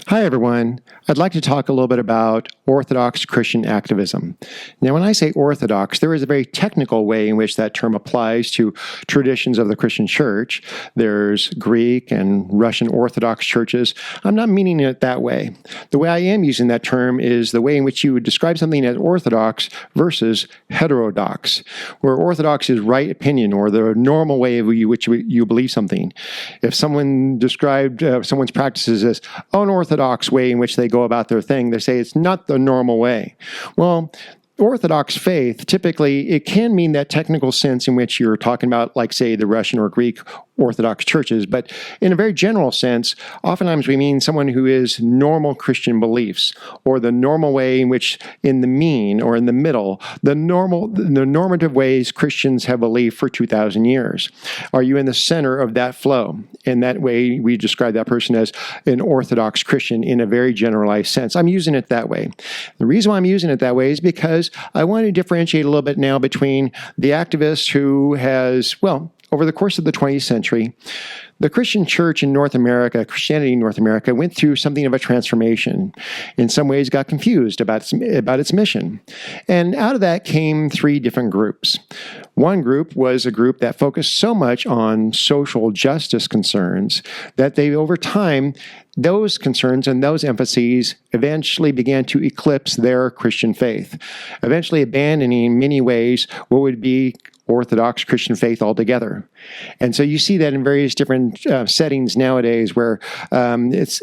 Hi, everyone. I'd like to talk a little bit about orthodox Christian activism. Now, when I say orthodox, there is a very technical way in which that term applies to traditions of the Christian church. There's Greek and Russian Orthodox churches. I'm not meaning it that way. The way I am using that term is the way in which you would describe something as orthodox versus heterodox, where orthodox is right opinion or the normal way in which you believe something. If someone described someone's practices as unorthodox way in which they go about their thing, they say it's not the normal way. Well, Orthodox faith, typically, it can mean that technical sense in which you're talking about, like, say, the Russian or Greek Orthodox churches. But in a very general sense, oftentimes we mean someone who is normal Christian beliefs, or the normal way in which, in the mean or in the middle, the normative ways Christians have believed for 2,000 years. Are you in the center of that flow? In that way, we describe that person as an Orthodox Christian in a very generalized sense. I'm using it that way. The reason why I'm using it that way is because I want to differentiate a little bit now between the activist who has, well, over the course of the 20th century, the Christian church in North America, Christianity in North America, went through something of a transformation. In some ways, got confused about its mission. And out of that came three different groups. One group was a group that focused so much on social justice concerns that they, over time, those concerns and those emphases eventually began to eclipse their Christian faith, eventually abandoning in many ways what would be Orthodox Christian faith altogether. And so you see that in various different settings nowadays where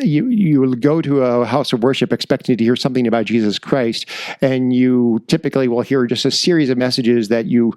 you will go to a house of worship expecting to hear something about Jesus Christ, and you typically will hear just a series of messages that you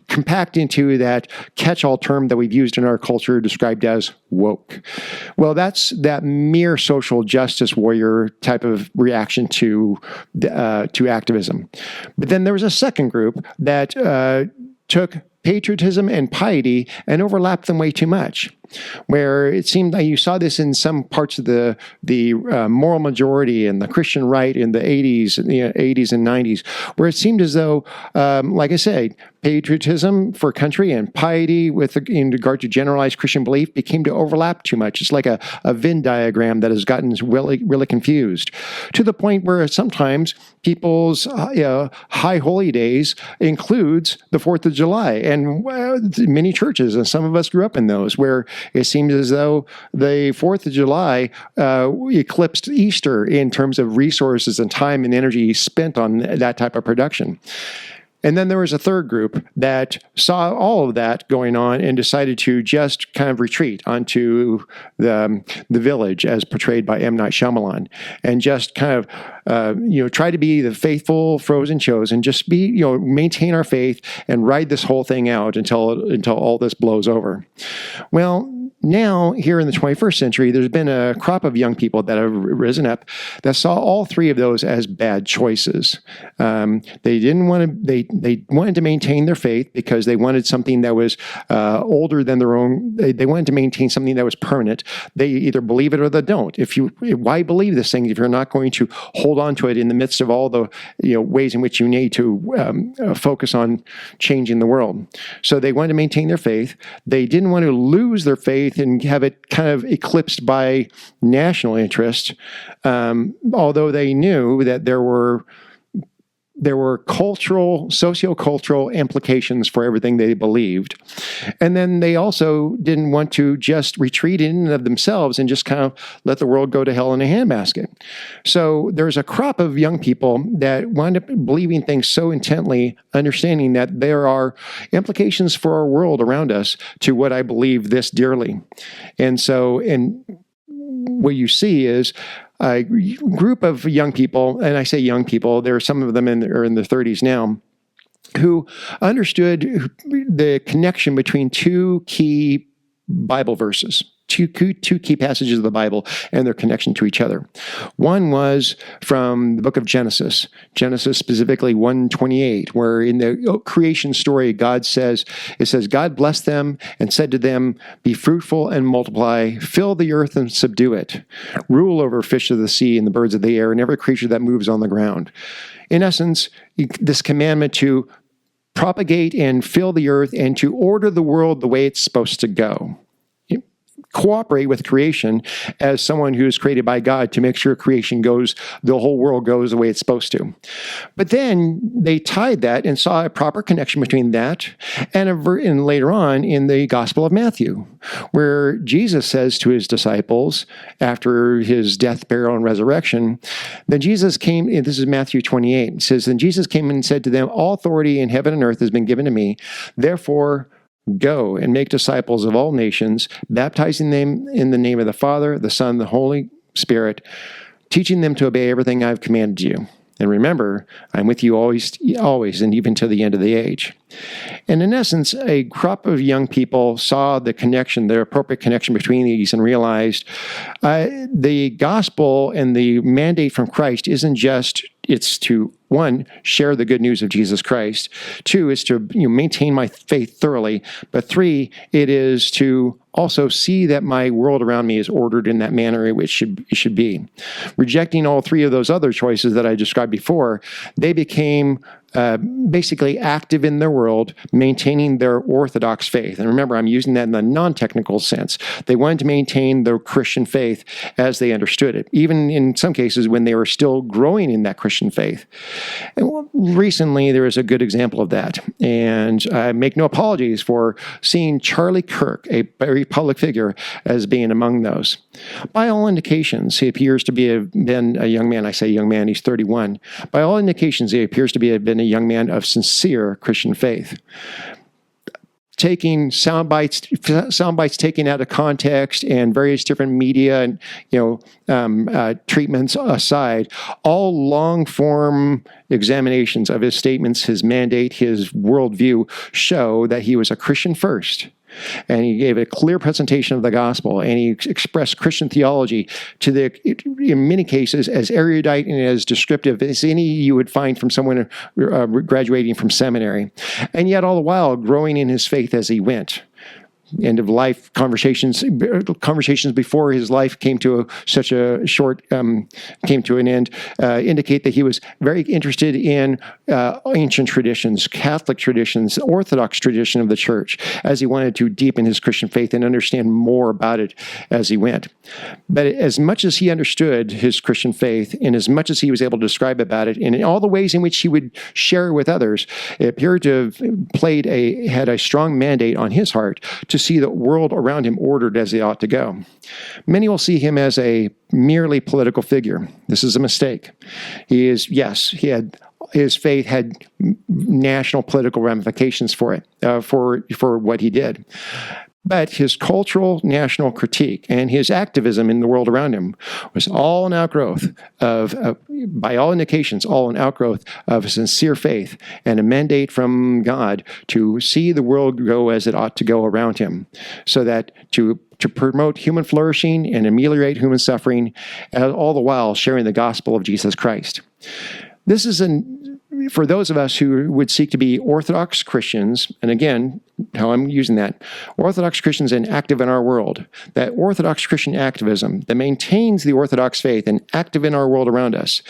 compact into that catch-all term that we've used in our culture described as woke. Well, that's that mere social justice warrior type of reaction to activism. But then there was a second group that took patriotism and piety and overlapped them way too much, where it seemed like you saw this in some parts of the moral majority and the Christian right in the 80s and 90s, where it seemed as though, like I say, patriotism for country and piety in regard to generalized Christian belief became to overlap too much. It's like a Venn diagram that has gotten really, really confused, to the point where sometimes people's high holy days includes the 4th of July. And many churches, and some of us grew up in those, where it seems as though the 4th of July eclipsed Easter in terms of resources and time and energy spent on that type of production. And then there was a third group that saw all of that going on and decided to just kind of retreat onto the village as portrayed by M. Night Shyamalan, and just kind of try to be the faithful frozen chosen, just be, maintain our faith and ride this whole thing out until all this blows over. Well, now, here in the 21st century, there's been a crop of young people that have risen up that saw all three of those as bad choices. They wanted to maintain their faith because they wanted something that was older than their own. They wanted to maintain something that was permanent. They either believe it or they don't. Why believe this thing if you're not going to hold on to it in the midst of all the ways in which you need to focus on changing the world? So they wanted to maintain their faith. They didn't want to lose their faith and have it kind of eclipsed by national interest, although they knew that there were sociocultural implications for everything they believed. And then they also didn't want to just retreat in and of themselves and just kind of let the world go to hell in a handbasket. So there's a crop of young people that wind up believing things so intently, understanding that there are implications for our world around us to what I believe this dearly. And so, what you see is a group of young people, and I say young people, there are some of them are in their 30s now, who understood the connection between two key Bible verses, two key passages of the Bible and their connection to each other. One was from the book of Genesis specifically 1:28, where in the creation story, God says, God blessed them and said to them, be fruitful and multiply, fill the earth and subdue it, rule over fish of the sea and the birds of the air and every creature that moves on the ground. In essence, this commandment to propagate and fill the earth and to order the world the way it's supposed to go. cooperate with creation as someone who is created by God to make sure creation goes, the whole world goes the way it's supposed to. But then they tied that and saw a proper connection between that and later on in the Gospel of Matthew, where Jesus says to his disciples after his death, burial, and resurrection, then Jesus came, and this is Matthew 28, it says, then Jesus came and said to them, all authority in heaven and earth has been given to me, therefore go and make disciples of all nations, baptizing them in the name of the Father, the Son, the Holy Spirit, teaching them to obey everything I've commanded you. And remember, I'm with you always, and even to the end of the age. And in essence, a crop of young people saw the connection, the appropriate connection between these, and realized the gospel and the mandate from Christ isn't just, it's to, one, share the good news of Jesus Christ. Two, is to maintain my faith thoroughly. But three, it is to also see that my world around me is ordered in that manner in which it should be. Rejecting all three of those other choices that I described before, they became basically active in their world, maintaining their orthodox faith. And remember, I'm using that in the non-technical sense. They wanted to maintain their Christian faith as they understood it, even in some cases when they were still growing in that Christian faith. And recently, there is a good example of that. And I make no apologies for seeing Charlie Kirk, a very public figure, as being among those. By all indications, he appears to have been a young man. I say young man, he's 31. By all indications, he appears to have been a young man of sincere Christian faith. Taking sound bites taken out of context and various different media and treatments aside, all long-form examinations of his statements, his mandate, his worldview show that he was a Christian first. And he gave a clear presentation of the gospel, and he expressed Christian theology in many cases, as erudite and as descriptive as any you would find from someone graduating from seminary. And yet all the while growing in his faith as he went. End of life conversations before his life came to such a short, came to an end, indicate that he was very interested in ancient traditions, Catholic traditions, Orthodox tradition of the church, as he wanted to deepen his Christian faith and understand more about it as he went. But as much as he understood his Christian faith, and as much as he was able to describe about it, and in all the ways in which he would share it with others, it appeared to have had a strong mandate on his heart to see the world around him ordered as they ought to go. Many will see him as a merely political figure. This is a mistake. His faith had national political ramifications for it, for what he did. But his cultural national critique and his activism in the world around him was all an outgrowth of, by all indications, all an outgrowth of a sincere faith and a mandate from God to see the world go as it ought to go around him, so that to promote human flourishing and ameliorate human suffering, all the while sharing the gospel of Jesus Christ. This is for those of us who would seek to be Orthodox Christians, and again, how I'm using that, Orthodox Christians and active in our world, that Orthodox Christian activism that maintains the Orthodox faith and active in our world around us,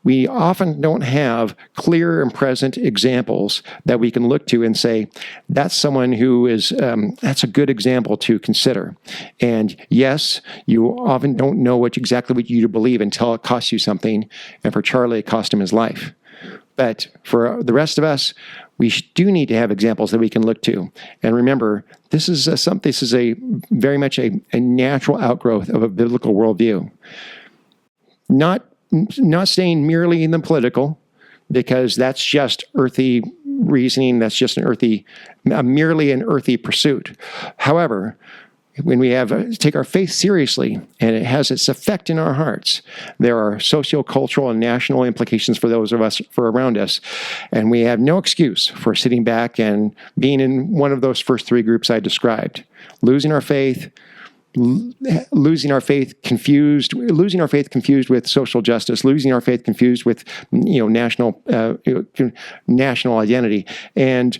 we often don't have clear and present examples that we can look to and say, that's someone who is, that's a good example to consider. And yes, you often don't know exactly what you believe until it costs you something. And for Charlie, it cost him his life. But for the rest of us, we do need to have examples that we can look to. And remember, this is very much a natural outgrowth of a biblical worldview. Not staying merely in the political, because that's just earthly reasoning. That's just merely an earthy pursuit. However, when we take our faith seriously and it has its effect in our hearts, there are socio-cultural and national implications for those of us around us. And we have no excuse for sitting back and being in one of those first three groups I described. Losing our faith confused with social justice, losing our faith confused with national identity, and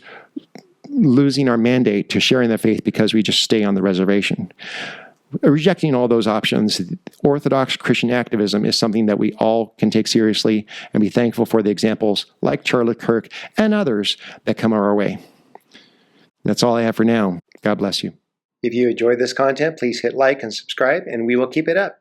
losing our mandate to sharing the faith because we just stay on the reservation. Rejecting all those options, Orthodox Christian activism is something that we all can take seriously and be thankful for the examples like Charlie Kirk and others that come our way. That's all I have for now. God bless you. If you enjoyed this content, please hit like and subscribe, and we will keep it up.